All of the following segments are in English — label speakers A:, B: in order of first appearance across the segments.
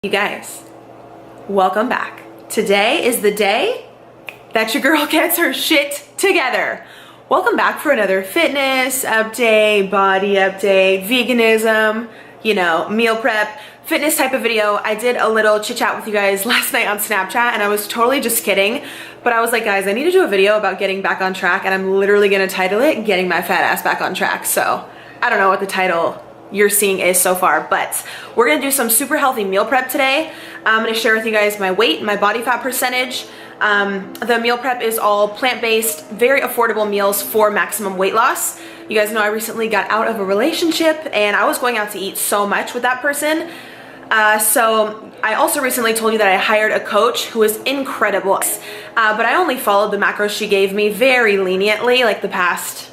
A: You guys, welcome back. Today is the day that your girl gets her shit together. Welcome back for another fitness update, body update, veganism, you know, meal prep, fitness type of video. I did a little chit chat with you guys last night on Snapchat and I was totally just kidding, but I was like, guys, I need to do a video about getting back on track and I'm literally gonna title it, Getting My Fat Ass Back on Track. So I don't know what the title you're seeing is so far, but we're gonna do some super healthy meal prep today. I'm gonna share with you guys my weight, my body fat percentage. The meal prep is all plant-based, very affordable meals for maximum weight loss. You guys know I recently got out of a relationship and I was going out to eat so much with that person. So I also recently told you that I hired a coach who is incredible, but I only followed the macros she gave me very leniently, like the past,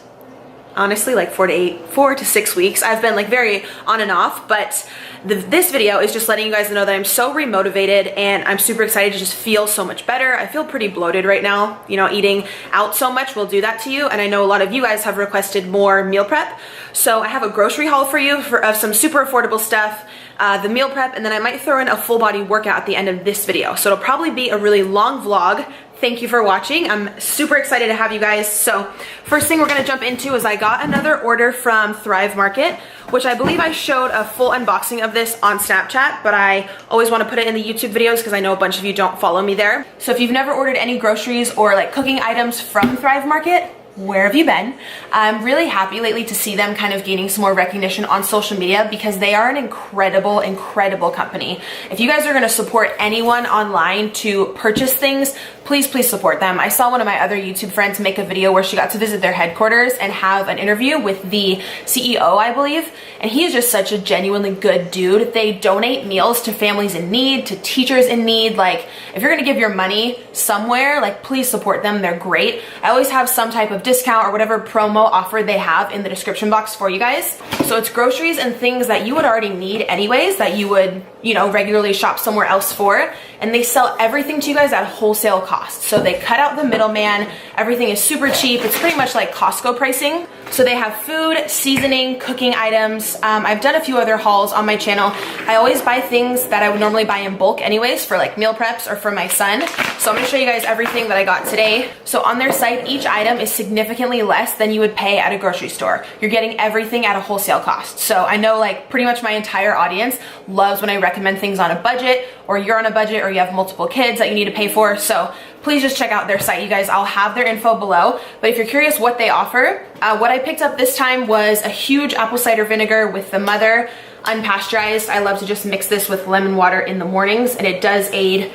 A: honestly, like 4 to 6 weeks. I've been like very on and off, but this video is just letting you guys know that I'm so remotivated and I'm super excited to just feel so much better. I feel pretty bloated right now. You know, eating out so much will do that to you. And I know a lot of you guys have requested more meal prep. So I have a grocery haul for you of some super affordable stuff, the meal prep, and then I might throw in a full body workout at the end of this video. So it'll probably be a really long vlog. Thank you for watching. I'm super excited to have you guys. So first thing we're gonna jump into is I got another order from Thrive Market, which I believe I showed a full unboxing of this on Snapchat, but I always wanna put it in the YouTube videos because I know a bunch of you don't follow me there. So if you've never ordered any groceries or like cooking items from Thrive Market, where have you been? I'm really happy lately to see them kind of gaining some more recognition on social media because they are an incredible, incredible company. If you guys are gonna support anyone online to purchase things, please support them. I saw one of my other YouTube friends make a video where she got to visit their headquarters and have an interview with the CEO, I believe, and he is just such a genuinely good dude. They donate meals to families in need, to teachers in need. Like, if you're gonna give your money somewhere, like, please support them, they're great. I always have some type of discount or whatever promo offer they have in the description box for you guys. So it's groceries and things that you would already need anyways, that you would, you know, regularly shop somewhere else for, and they sell everything to you guys at wholesale cost. So they cut out the middleman, everything is super cheap, it's pretty much like Costco pricing. So they have food, seasoning, cooking items. I've done a few other hauls on my channel. I always buy things that I would normally buy in bulk anyways for like meal preps or for my son. So I'm gonna show you guys everything that I got today. So on their site, each item is significantly less than you would pay at a grocery store. You're getting everything at a wholesale cost. So I know like pretty much my entire audience loves when I recommend things on a budget, or you're on a budget, or you have multiple kids that you need to pay for. So please just check out their site, you guys. I'll have their info below. But if you're curious what they offer, what I picked up this time was a huge apple cider vinegar with the Mother unpasteurized. I love to just mix this with lemon water in the mornings, and it does aid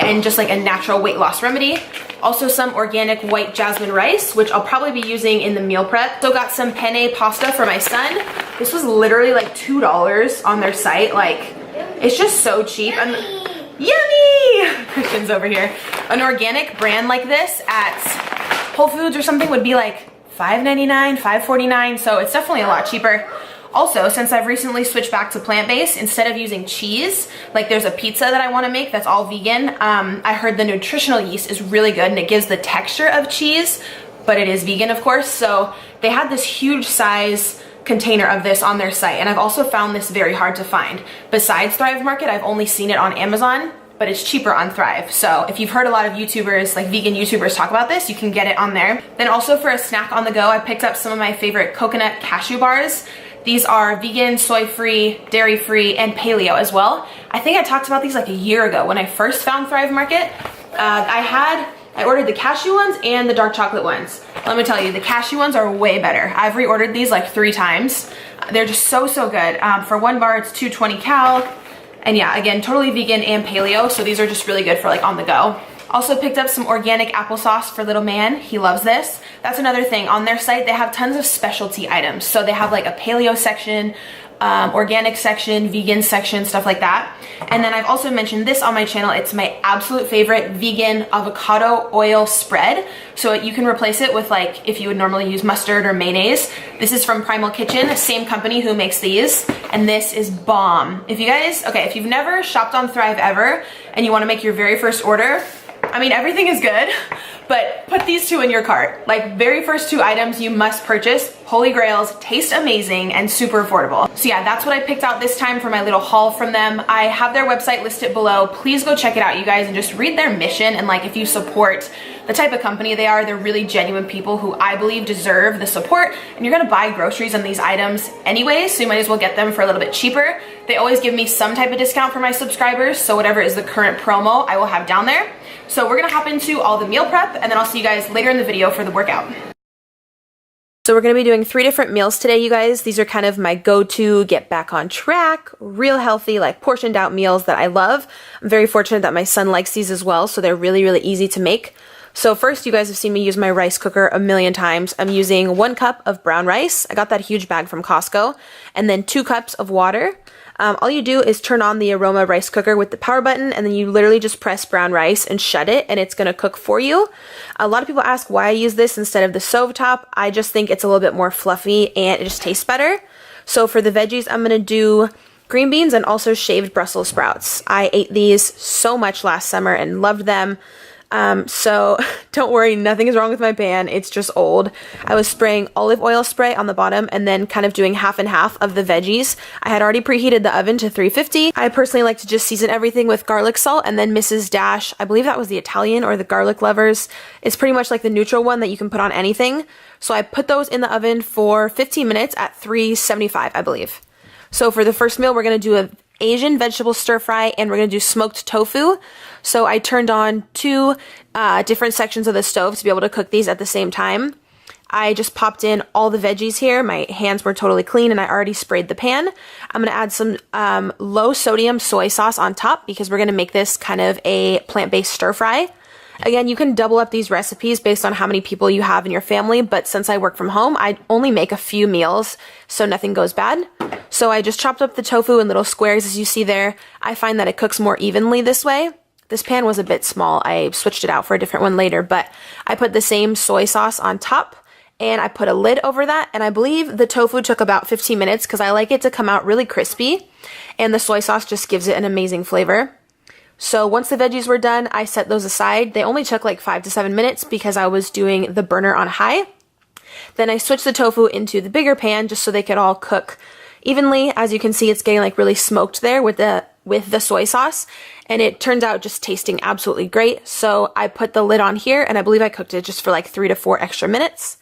A: in just like a natural weight loss remedy. Also some organic white jasmine rice, which I'll probably be using in the meal prep. So got some penne pasta for my son. This was literally like $2 on their site. Like, it's just so cheap. Yummy! Christian's over here. An organic brand like this at Whole Foods or something would be like $5.99, $5.49, so it's definitely a lot cheaper. Also, since I've recently switched back to plant-based, instead of using cheese, like there's a pizza that I want to make that's all vegan, I heard the nutritional yeast is really good and it gives the texture of cheese, but it is vegan, of course. So they had this huge size container of this on their site, and I've also found this very hard to find. Besides Thrive Market, I've only seen it on Amazon, but it's cheaper on Thrive. So if you've heard a lot of YouTubers, like vegan YouTubers, talk about this, you can get it on there. Then also for a snack on the go, I picked up some of my favorite coconut cashew bars. These are vegan, soy-free, dairy-free, and paleo as well. I think I talked about these like a year ago when I first found Thrive Market. I ordered the cashew ones and the dark chocolate ones. Let me tell you, the cashew ones are way better. I've reordered these like 3 times. They're just so good. For 1 bar, it's 220 cal. And yeah, again, totally vegan and paleo. So these are just really good for like on the go. Also picked up some organic applesauce for little man. He loves this. That's another thing. On their site, they have tons of specialty items. So they have like a paleo section, organic section, vegan section, stuff like that. And then I've also mentioned this on my channel. It's my absolute favorite vegan avocado oil spread. So you can replace it with like, if you would normally use mustard or mayonnaise. This is from Primal Kitchen, the same company who makes these. And this is bomb. If you guys, okay, if you've never shopped on Thrive ever and you want to make your very first order, I mean, everything is good, But put these two in your cart. Like, very first two items you must purchase. Holy Grails, taste amazing and super affordable. So yeah, that's what I picked out this time for my little haul from them. I have their website listed below. Please go check it out, you guys, and just read their mission. And like, if you support the type of company they are, they're really genuine people who I believe deserve the support. And you're gonna buy groceries on these items anyways, so you might as well get them for a little bit cheaper. They always give me some type of discount for my subscribers, so whatever is the current promo, I will have down there. So we're gonna hop into all the meal prep, and then I'll see you guys later in the video for the workout. So we're gonna be doing 3 different meals today, you guys. These are kind of my go-to, get back on track, real healthy, like portioned out meals that I love. I'm very fortunate that my son likes these as well, so they're really, really easy to make. So first, you guys have seen me use my rice cooker a million times. I'm using 1 cup of brown rice. I got that huge bag from Costco, and then 2 cups of water. All you do is turn on the Aroma rice cooker with the power button, and then you literally just press brown rice and shut it, and it's gonna cook for you. A lot of people ask why I use this instead of the stove top. I just think it's a little bit more fluffy and it just tastes better. So for the veggies, I'm gonna do green beans and also shaved Brussels sprouts. I ate these so much last summer and loved them. So don't worry, nothing is wrong with my pan. It's just old. I was spraying olive oil spray on the bottom and then kind of doing half and half of the veggies. I had already preheated the oven to 350. I personally like to just season everything with garlic salt, and then Mrs. Dash, I believe that was the Italian or the Garlic Lovers. It's pretty much like the neutral one that you can put on anything. So I put those in the oven for 15 minutes at 375, I believe. So for the first meal, we're going to do a Asian vegetable stir fry, and we're gonna do smoked tofu. So I turned on 2 different sections of the stove to be able to cook these at the same time. I just popped in all the veggies here. My hands were totally clean and I already sprayed the pan. I'm gonna add some low sodium soy sauce on top because we're gonna make this kind of a plant-based stir fry. Again, you can double up these recipes based on how many people you have in your family, but since I work from home, I only make a few meals, so nothing goes bad. So I just chopped up the tofu in little squares, as you see there. I find that it cooks more evenly this way. This pan was a bit small. I switched it out for a different one later, but I put the same soy sauce on top, and I put a lid over that, and I believe the tofu took about 15 minutes because I like it to come out really crispy, and the soy sauce just gives it an amazing flavor. So once the veggies were done, I set those aside. They only took like 5 to 7 minutes because I was doing the burner on high. Then I switched the tofu into the bigger pan just so they could all cook evenly. As you can see, it's getting like really smoked there with the soy sauce, and it turns out just tasting absolutely great. So I put the lid on here, and I believe I cooked it just for like 3 to 4 extra minutes.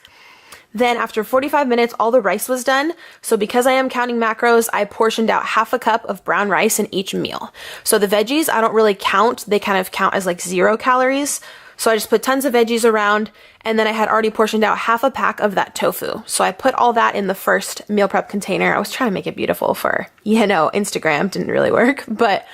A: Then after 45 minutes, all the rice was done. So because I am counting macros, I portioned out half a cup of brown rice in each meal. So the veggies, I don't really count. They kind of count as like 0 calories. So I just put tons of veggies around, and then I had already portioned out half a pack of that tofu. So I put all that in the first meal prep container. I was trying to make it beautiful for, Instagram. Didn't really work. But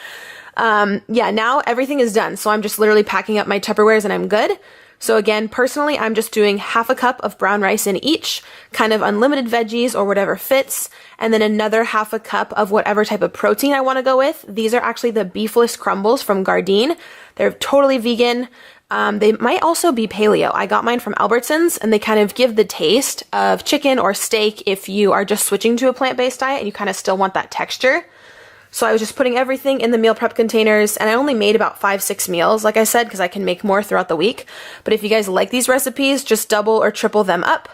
A: yeah, now everything is done. So I'm just literally packing up my Tupperwares and I'm good. So again, personally, I'm just doing half a cup of brown rice in each, kind of unlimited veggies or whatever fits, and then another half a cup of whatever type of protein I want to go with. These are actually the beefless crumbles from Gardein. They're totally vegan. They might also be paleo. I got mine from Albertsons, and they kind of give the taste of chicken or steak if you are just switching to a plant-based diet and you kind of still want that texture. So I was just putting everything in the meal prep containers, and I only made about 5-6 meals, like I said, because I can make more throughout the week. But if you guys like these recipes, just double or triple them up.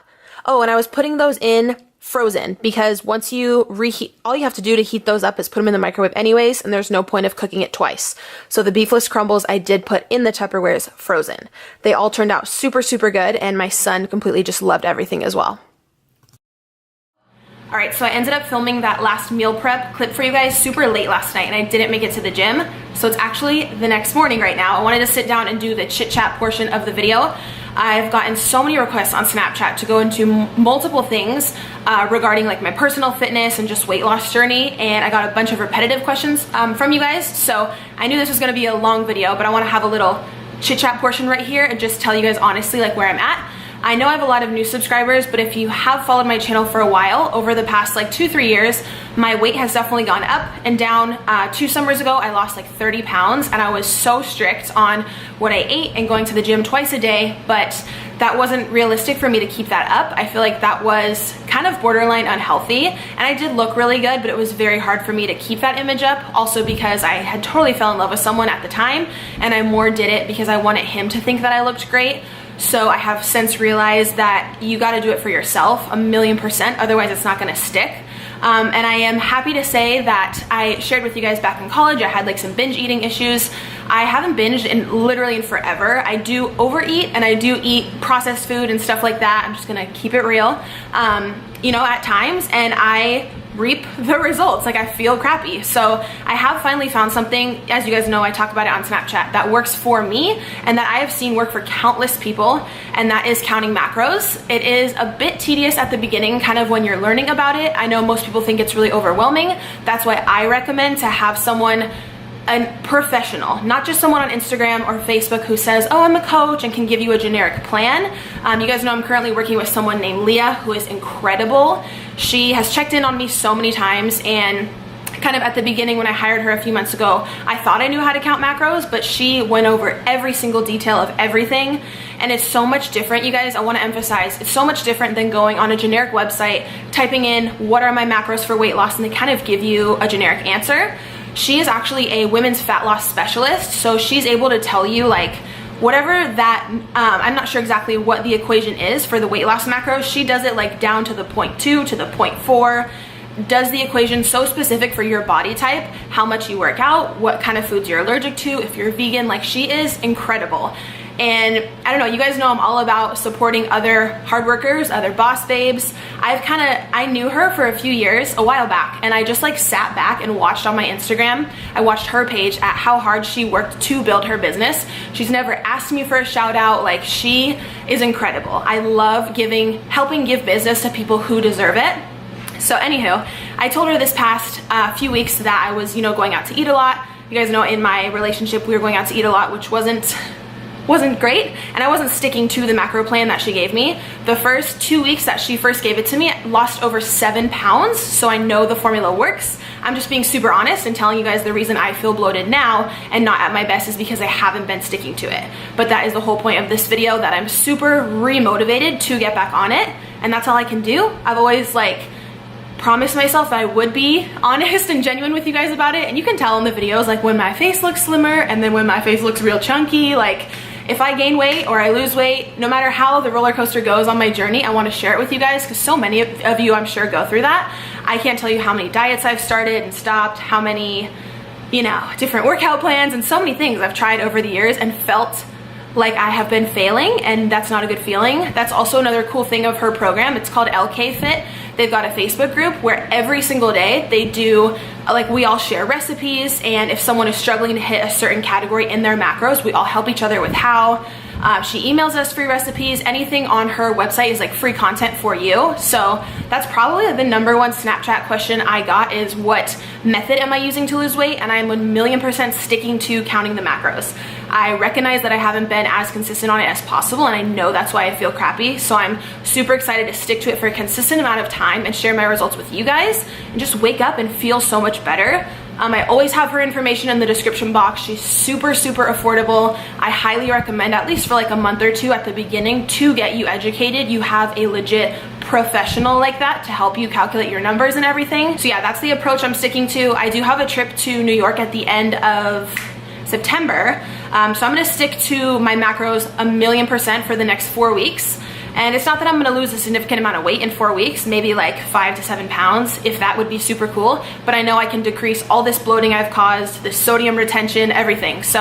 A: Oh, and I was putting those in frozen because once you reheat, all you have to do to heat those up is put them in the microwave anyways, and there's no point of cooking it twice. So the beefless crumbles I did put in the Tupperwares frozen. They all turned out super, super good, and my son completely just loved everything as well. All right, so I ended up filming that last meal prep clip for you guys super late last night, and I didn't make it to the gym. So it's actually the next morning right now. I wanted to sit down and do the chit chat portion of the video. I've gotten so many requests on Snapchat to go into multiple things regarding like my personal fitness and just weight loss journey, and I got a bunch of repetitive questions from you guys. So I knew this was gonna be a long video, but I wanna have a little chit chat portion right here and just tell you guys honestly like where I'm at. I know I have a lot of new subscribers, but if you have followed my channel for a while, over the past like 2-3 years, my weight has definitely gone up and down. 2 summers ago, I lost like 30 pounds, and I was so strict on what I ate and going to the gym twice a day, but that wasn't realistic for me to keep that up. I feel like that was kind of borderline unhealthy, and I did look really good, but it was very hard for me to keep that image up, also because I had totally fell in love with someone at the time, and I more did it because I wanted him to think that I looked great. So I have since realized that you got to do it for yourself 1,000,000%, otherwise it's not going to stick. And I am happy to say that I shared with you guys back in college, I had like some binge eating issues. I haven't binged literally in forever. I do overeat and I do eat processed food and stuff like that. I'm just gonna keep it real, you know, at times, and I reap the results. Like, I feel crappy. So I have finally found something, as you guys know, I talk about it on Snapchat, that works for me and that I have seen work for countless people, and that is counting macros. It is a bit tedious at the beginning, kind of when you're learning about it. I know most people think it's really overwhelming. That's why I recommend to have someone, a professional, not just someone on Instagram or Facebook who says, oh, I'm a coach and can give you a generic plan. You guys know I'm currently working with someone named Leah, who is incredible. She has checked in on me so many times, and kind of at the beginning when I hired her a few months ago, I thought I knew how to count macros, but she went over every single detail of everything. And it's so much different, you guys. I want to emphasize, it's so much different than going on a generic website, typing in what are my macros for weight loss, and they kind of give you a generic answer. She is actually a women's fat loss specialist, so she's able to tell you like whatever that, I'm not sure exactly what the equation is for the weight loss macros. She does it like down to the 0.2 to the 0.4, does the equation so specific for your body type, how much you work out, what kind of foods you're allergic to, if you're vegan. Like, she is incredible. And I don't know, you guys know I'm all about supporting other hard workers, other boss babes. I knew her for a few years, a while back, and I just like sat back and watched on my Instagram. I watched her page at how hard she worked to build her business. She's never asked me for a shout out. Like, she is incredible. I love helping give business to people who deserve it. So anywho, I told her this past few weeks that I was, you know, going out to eat a lot. You guys know in my relationship, we were going out to eat a lot, which wasn't great, and I wasn't sticking to the macro plan that she gave me. The first 2 weeks that she first gave it to me, I lost over 7 pounds, so I know the formula works. I'm just being super honest and telling you guys the reason I feel bloated now and not at my best is because I haven't been sticking to it. But that is the whole point of this video, that I'm super re-motivated to get back on it, and that's all I can do. I've always like promised myself that I would be honest and genuine with you guys about it, and you can tell in the videos, like when my face looks slimmer and then when my face looks real chunky. Like, if I gain weight or I lose weight, no matter how the roller coaster goes on my journey, I want to share it with you guys, because so many of you, I'm sure, go through that. I can't tell you how many diets I've started and stopped, how many, you know, different workout plans, and so many things I've tried over the years and felt like I have been failing, and that's not a good feeling. That's also another cool thing of her program. It's called LK Fit. They've got a Facebook group where every single day they do, like, we all share recipes, and if someone is struggling to hit a certain category in their macros, we all help each other with how. She emails us free recipes. Anything on her website is like free content for you. So that's probably the number one Snapchat question I got, is what method am I using to lose weight? And I'm 1,000,000% sticking to counting the macros. I recognize that I haven't been as consistent on it as possible, and I know that's why I feel crappy. So I'm super excited to stick to it for a consistent amount of time and share my results with you guys and just wake up and feel so much better. I always have her information in the description box. She's super, super affordable. I highly recommend, at least for like a month or two at the beginning, to get you educated. You have a legit professional like that to help you calculate your numbers and everything. So yeah, that's the approach I'm sticking to. I do have a trip to New York at the end of September. So I'm gonna stick to my macros 1,000,000% for the next 4 weeks. And it's not that I'm gonna lose a significant amount of weight in 4 weeks, maybe like 5 to 7 pounds, if that would be super cool. But I know I can decrease all this bloating I've caused, this sodium retention, everything. So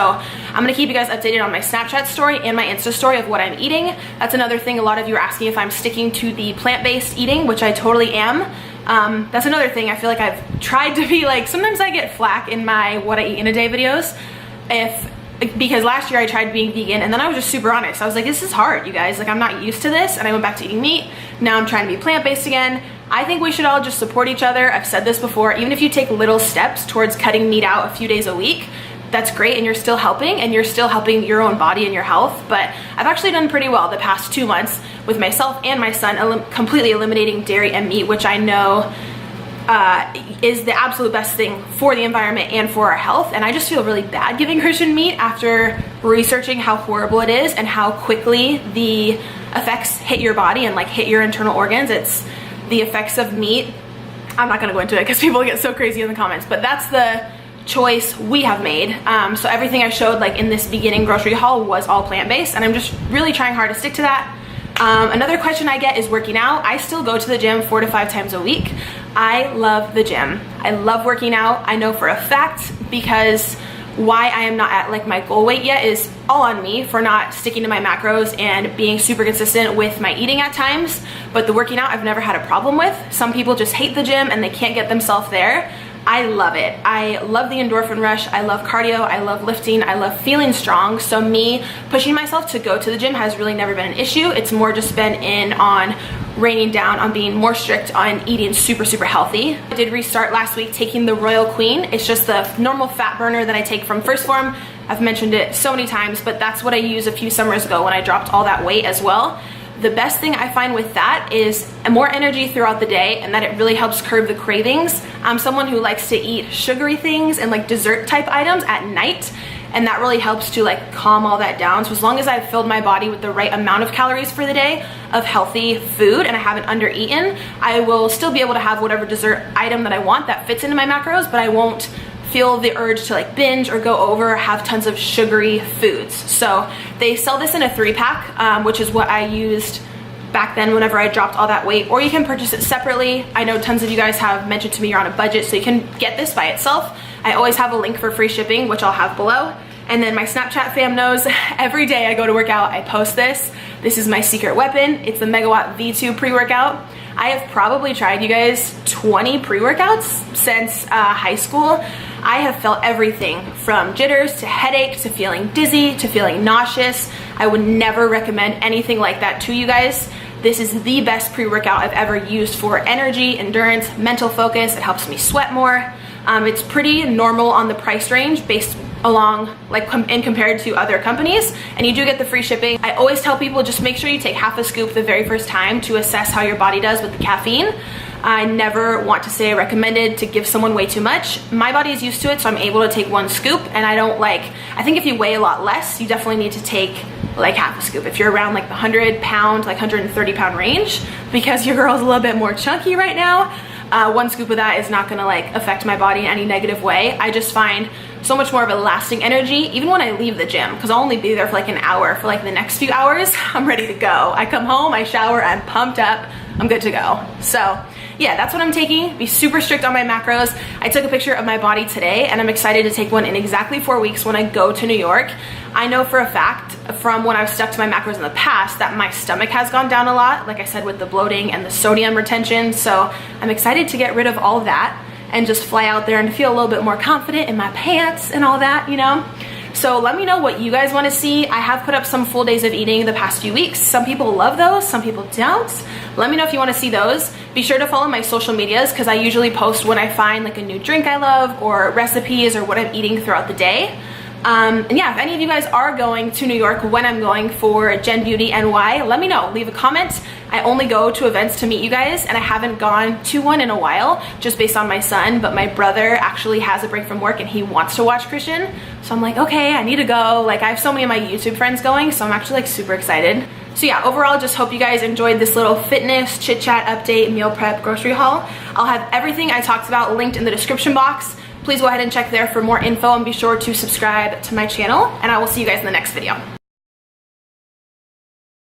A: I'm gonna keep you guys updated on my Snapchat story and my Insta story of what I'm eating. That's another thing. A lot of you are asking if I'm sticking to the plant-based eating, which I totally am. That's another thing. I feel like I've tried to be like, sometimes I get flack in my what I eat in a day videos. Because last year I tried being vegan, and then I was just super honest. I was like, this is hard, you guys. Like, I'm not used to this, and I went back to eating meat. Now I'm trying to be plant-based again. I think we should all just support each other. I've said this before, even if you take little steps towards cutting meat out a few days a week, that's great, and you're still helping, and you're still helping your own body and your health. But I've actually done pretty well the past 2 months with myself and my son, completely eliminating dairy and meat, which I know is the absolute best thing for the environment and for our health. And I just feel really bad giving Christian meat after researching how horrible it is and how quickly the effects hit your body and like hit your internal organs. It's the effects of meat. I'm not gonna go into it because people get so crazy in the comments, but that's the
B: choice we have made. So everything I showed like in this beginning grocery haul was all plant-based, and I'm just really trying hard to stick to that. Another question I get is working out. I still go to the gym 4 to 5 times a week. I love the gym. I love working out. I know for a fact, because why I am not at like my goal weight yet is all on me for not sticking to my macros and being super consistent with my eating at times. But the working out I've never had a problem with. Some people just hate the gym and they can't get themselves there. I love it. I love the endorphin rush. I love cardio. I love lifting. I love feeling strong. So me pushing myself to go to the gym has really never been an issue. It's more just been in on reining down on being more strict on eating super healthy. I did restart last week taking the Royal Queen. It's just the normal fat burner that I take from First Form. I've mentioned it so many times, but that's what I used a few summers ago when I dropped all that weight as well. The best thing I find with that is more energy throughout the day, and that it really helps curb the cravings. I'm someone who likes to eat sugary things and like dessert type items at night, and that really helps to like calm all that down. So as long as I've filled my body with the right amount of calories for the day of healthy food and I haven't under-eaten, I will still be able to have whatever dessert item that I want that fits into my macros, but I won't feel the urge to like binge or go over or have tons of sugary foods. So they sell this in a 3-pack, which is what I used back then whenever I dropped all that weight, or you can purchase it separately. I know tons of you guys have mentioned to me you're on a budget, so you can get this by itself. I always have a link for free shipping, which I'll have below. And then my Snapchat fam knows every day I go to work out, I post this. This is my secret weapon. It's the Megawatt V2 pre-workout. I have probably tried, you guys, 20 pre-workouts since high school. I have felt everything from jitters to headache to feeling dizzy to feeling nauseous. I would never recommend anything like that to you guys. This is the best pre-workout I've ever used for energy, endurance, mental focus. It helps me sweat more. It's pretty normal on the price range based along like and compared to other companies, and you do get the free shipping. I always tell people just make sure you take half a scoop the very first time to assess how your body does with the caffeine. I never want to say I recommended to give someone way too much. My body is used to it, so I'm able to take 1 scoop, and I think if you weigh a lot less, you definitely need to take like half a scoop if you're around like the 100 pound, like 130 pound range, because your girl's a little bit more chunky right now. 1 scoop of that is not gonna like affect my body in any negative way. I just find so much more of a lasting energy even when I leave the gym, because I'll only be there for like an hour. For like the next few hours, I'm ready to go. I come home, I shower, I'm pumped up, I'm good to go. So yeah, that's what I'm taking. Be super strict on my macros. I took a picture of my body today, and I'm excited to take one in exactly 4 weeks when I go to New York. I know for a fact from when I've stuck to my macros in the past that my stomach has gone down a lot, like I said, with the bloating and the sodium retention. So I'm excited to get rid of all of that and just fly out there and feel a little bit more confident in my pants and all that, you know? So let me know what you guys want to see. I have put up some full days of eating the past few weeks. Some people love those, some people don't. Let me know if you want to see those. Be sure to follow my social medias, because I usually post when I find like a new drink I love or recipes or what I'm eating throughout the day. And yeah, if any of you guys are going to New York when I'm going for Gen Beauty NY, let me know. Leave a comment. I only go to events to meet you guys, and I haven't gone to one in a while just based on my son, but my brother actually has a break from work and he wants to watch Christian. So I'm like, okay, I need to go. Like, I have so many of my YouTube friends going, so I'm actually like super excited. So yeah, overall, just hope you guys enjoyed this little fitness, chit chat, update, meal prep, grocery haul. I'll have everything I talked about linked in the description box. Please go ahead and check there for more info, and be sure to subscribe to my channel, and I will see you guys in the next video.